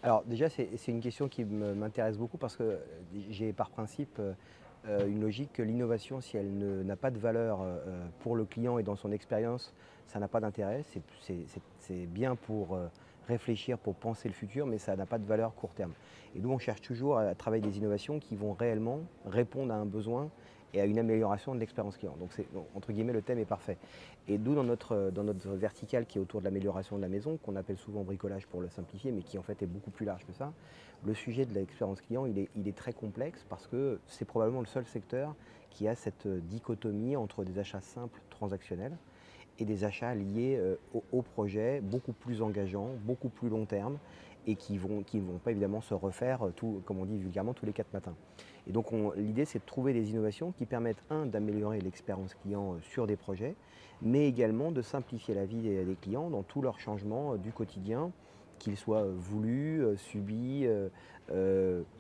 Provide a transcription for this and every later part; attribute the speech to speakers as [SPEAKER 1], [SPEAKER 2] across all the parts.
[SPEAKER 1] Alors déjà, c'est une question qui m'intéresse beaucoup parce que j'ai par principe une logique que l'innovation, si elle n'a pas de valeur pour le client et dans son expérience, ça n'a pas d'intérêt. C'est bien pour réfléchir, pour penser le futur, mais ça n'a pas de valeur court terme. Et nous, on cherche toujours à travailler des innovations qui vont réellement répondre à un besoin et à une amélioration de l'expérience client. Donc, entre guillemets, le thème est parfait. Et d'où dans notre verticale qui est autour de l'amélioration de la maison, qu'on appelle souvent bricolage pour le simplifier, mais qui en fait est beaucoup plus large que ça, le sujet de l'expérience client, il est très complexe parce que c'est probablement le seul secteur qui a cette dichotomie entre des achats simples, transactionnels, et des achats liés au projet, beaucoup plus engageants, beaucoup plus long terme, et qui vont pas évidemment se refaire, comme on dit vulgairement, tous les 4 matins. Et donc l'idée, c'est de trouver des innovations qui permettent, d'améliorer l'expérience client sur des projets, mais également de simplifier la vie des clients dans tous leurs changements du quotidien, qu'ils soient voulus, subis,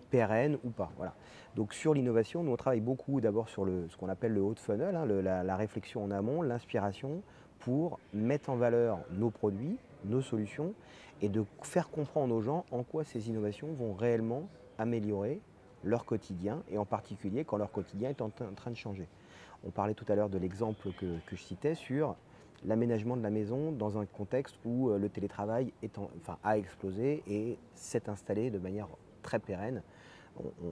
[SPEAKER 1] pérennes ou pas. Voilà. Donc sur l'innovation, nous on travaille beaucoup d'abord sur ce qu'on appelle le haut de funnel, la réflexion en amont, l'inspiration, pour mettre en valeur nos produits, nos solutions, et de faire comprendre aux gens en quoi ces innovations vont réellement améliorer leur quotidien, et en particulier quand leur quotidien est en train de changer. On parlait tout à l'heure de l'exemple que je citais sur l'aménagement de la maison dans un contexte où le télétravail a explosé et s'est installé de manière très pérenne.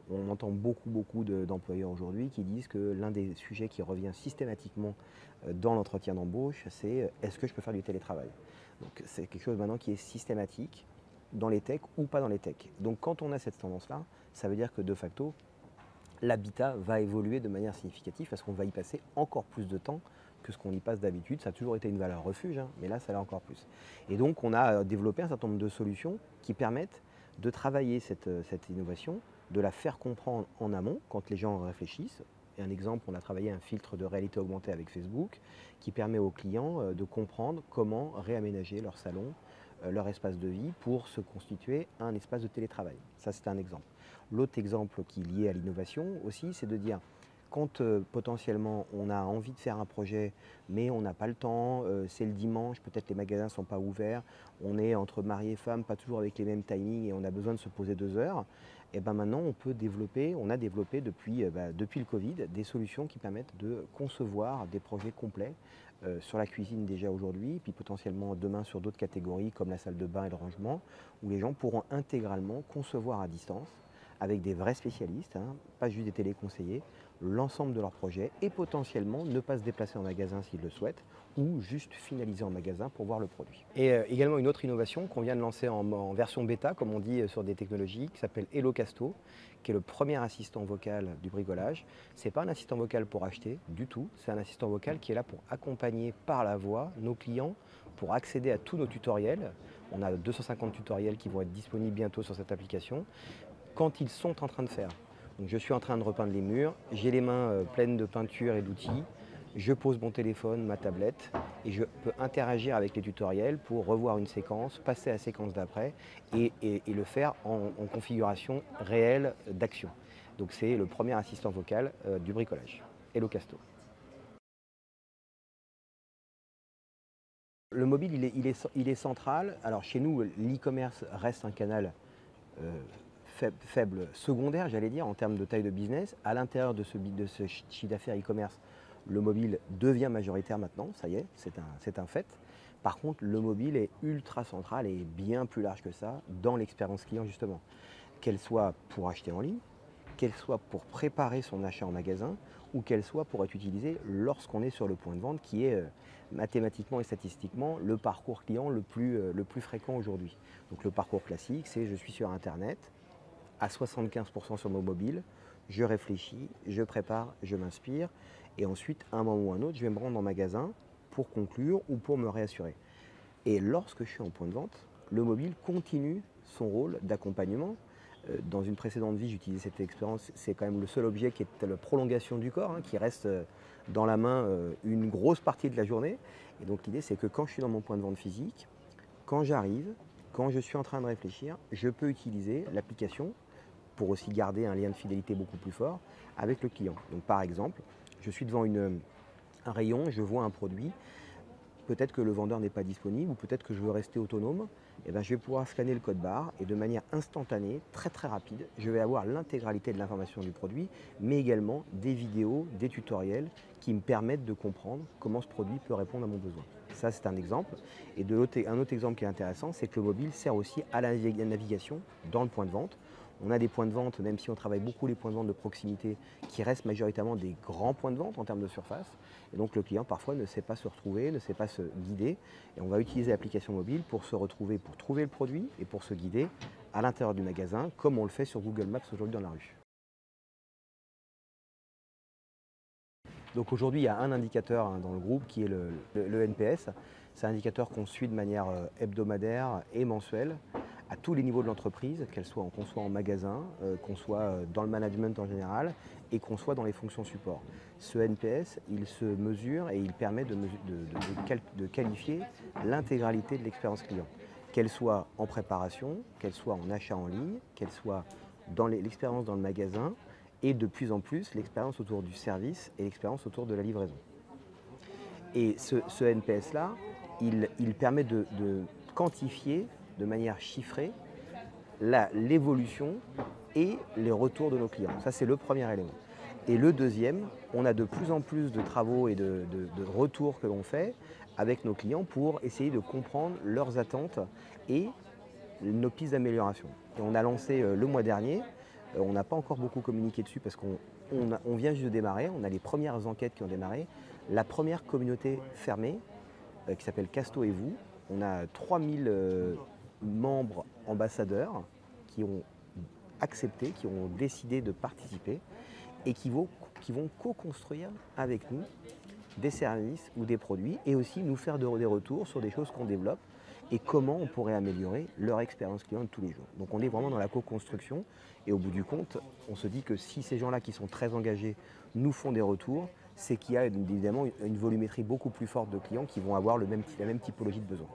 [SPEAKER 1] On entend beaucoup d'employeurs aujourd'hui qui disent que l'un des sujets qui revient systématiquement dans l'entretien d'embauche, c'est est-ce que je peux faire du télétravail? Donc c'est quelque chose maintenant qui est systématique dans les techs ou pas dans les techs. Donc quand on a cette tendance-là, ça veut dire que de facto, l'habitat va évoluer de manière significative parce qu'on va y passer encore plus de temps que ce qu'on y passe d'habitude. Ça a toujours été une valeur refuge, mais là, ça l'est encore plus. Et donc, on a développé un certain nombre de solutions qui permettent de travailler cette innovation, de la faire comprendre en amont quand les gens réfléchissent. Et un exemple, on a travaillé un filtre de réalité augmentée avec Facebook qui permet aux clients de comprendre comment réaménager leur salon, leur espace de vie pour se constituer un espace de télétravail. Ça, c'est un exemple. L'autre exemple qui est lié à l'innovation aussi, c'est de dire quand potentiellement on a envie de faire un projet, mais on n'a pas le temps, c'est le dimanche, peut-être les magasins ne sont pas ouverts, on est entre mari et femme, pas toujours avec les mêmes timings et on a besoin de se poser 2 heures, et ben maintenant on a développé depuis le Covid des solutions qui permettent de concevoir des projets complets sur la cuisine déjà aujourd'hui, puis potentiellement demain sur d'autres catégories comme la salle de bain et le rangement, où les gens pourront intégralement concevoir à distance avec des vrais spécialistes, pas juste des téléconseillers, l'ensemble de leur projet et potentiellement ne pas se déplacer en magasin s'ils le souhaitent ou juste finaliser en magasin pour voir le produit. Et également une autre innovation qu'on vient de lancer en version bêta, comme on dit sur des technologies, qui s'appelle HelloCasto, qui est le premier assistant vocal du bricolage. Ce n'est pas un assistant vocal pour acheter du tout, c'est un assistant vocal qui est là pour accompagner par la voix nos clients pour accéder à tous nos tutoriels. On a 250 tutoriels qui vont être disponibles bientôt sur cette application quand ils sont en train de faire. Donc je suis en train de repeindre les murs, j'ai les mains pleines de peinture et d'outils, je pose mon téléphone, ma tablette, et je peux interagir avec les tutoriels pour revoir une séquence, passer à la séquence d'après, et le faire en configuration réelle d'action. Donc c'est le premier assistant vocal du bricolage, HelloCasto. Le mobile, il est central. Alors chez nous, l'e-commerce reste un canal euh, faible secondaire, j'allais dire, en termes de taille de business. À l'intérieur de ce chiffre d'affaires e-commerce, le mobile devient majoritaire maintenant, ça y est, c'est un fait. Par contre, le mobile est ultra central et bien plus large que ça dans l'expérience client justement. Qu'elle soit pour acheter en ligne, qu'elle soit pour préparer son achat en magasin ou qu'elle soit pour être utilisée lorsqu'on est sur le point de vente qui est mathématiquement et statistiquement le parcours client le plus fréquent aujourd'hui. Donc le parcours classique, c'est je suis sur Internet, à 75% sur mon mobile, je réfléchis, je prépare, je m'inspire, et ensuite, à un moment ou à un autre, je vais me rendre en magasin pour conclure ou pour me réassurer. Et lorsque je suis en point de vente, le mobile continue son rôle d'accompagnement. Dans une précédente vie, j'utilisais cette expérience, c'est quand même le seul objet qui est la prolongation du corps, qui reste dans la main une grosse partie de la journée. Et donc l'idée, c'est que quand je suis dans mon point de vente physique, quand j'arrive, quand je suis en train de réfléchir, je peux utiliser l'application pour aussi garder un lien de fidélité beaucoup plus fort avec le client. Donc par exemple, je suis devant un rayon, je vois un produit, peut-être que le vendeur n'est pas disponible ou peut-être que je veux rester autonome, et bien je vais pouvoir scanner le code barre et de manière instantanée, très très rapide, je vais avoir l'intégralité de l'information du produit, mais également des vidéos, des tutoriels qui me permettent de comprendre comment ce produit peut répondre à mon besoin. Ça, c'est un exemple. Et un autre exemple qui est intéressant, c'est que le mobile sert aussi à la navigation dans le point de vente. On a des points de vente, même si on travaille beaucoup les points de vente de proximité, qui restent majoritairement des grands points de vente en termes de surface. Et donc le client parfois ne sait pas se retrouver, ne sait pas se guider. Et on va utiliser l'application mobile pour se retrouver, pour trouver le produit et pour se guider à l'intérieur du magasin, comme on le fait sur Google Maps aujourd'hui dans la rue. Donc aujourd'hui, il y a un indicateur dans le groupe qui est le NPS. C'est un indicateur qu'on suit de manière hebdomadaire et mensuelle à tous les niveaux de l'entreprise, qu'on soit en magasin, qu'on soit dans le management en général et qu'on soit dans les fonctions support. Ce NPS, il se mesure et il permet de qualifier l'intégralité de l'expérience client, qu'elle soit en préparation, qu'elle soit en achat en ligne, qu'elle soit dans l'expérience dans le magasin et de plus en plus l'expérience autour du service et l'expérience autour de la livraison. Et ce NPS-là, il permet de quantifier de manière chiffrée l'évolution et les retours de nos clients. Ça, c'est le premier élément. Et le deuxième, on a de plus en plus de travaux et de retours que l'on fait avec nos clients pour essayer de comprendre leurs attentes et nos pistes d'amélioration. Et on a lancé le mois dernier, on n'a pas encore beaucoup communiqué dessus parce qu'on vient juste de démarrer, on a les premières enquêtes qui ont démarré, la première communauté fermée qui s'appelle Casto et vous. On a 3000 membres ambassadeurs qui ont accepté, qui ont décidé de participer et qui vont co-construire avec nous des services ou des produits et aussi nous faire des retours sur des choses qu'on développe et comment on pourrait améliorer leur expérience client de tous les jours. Donc on est vraiment dans la co-construction et au bout du compte, on se dit que si ces gens-là qui sont très engagés nous font des retours, c'est qu'il y a évidemment une volumétrie beaucoup plus forte de clients qui vont avoir la même typologie de besoins.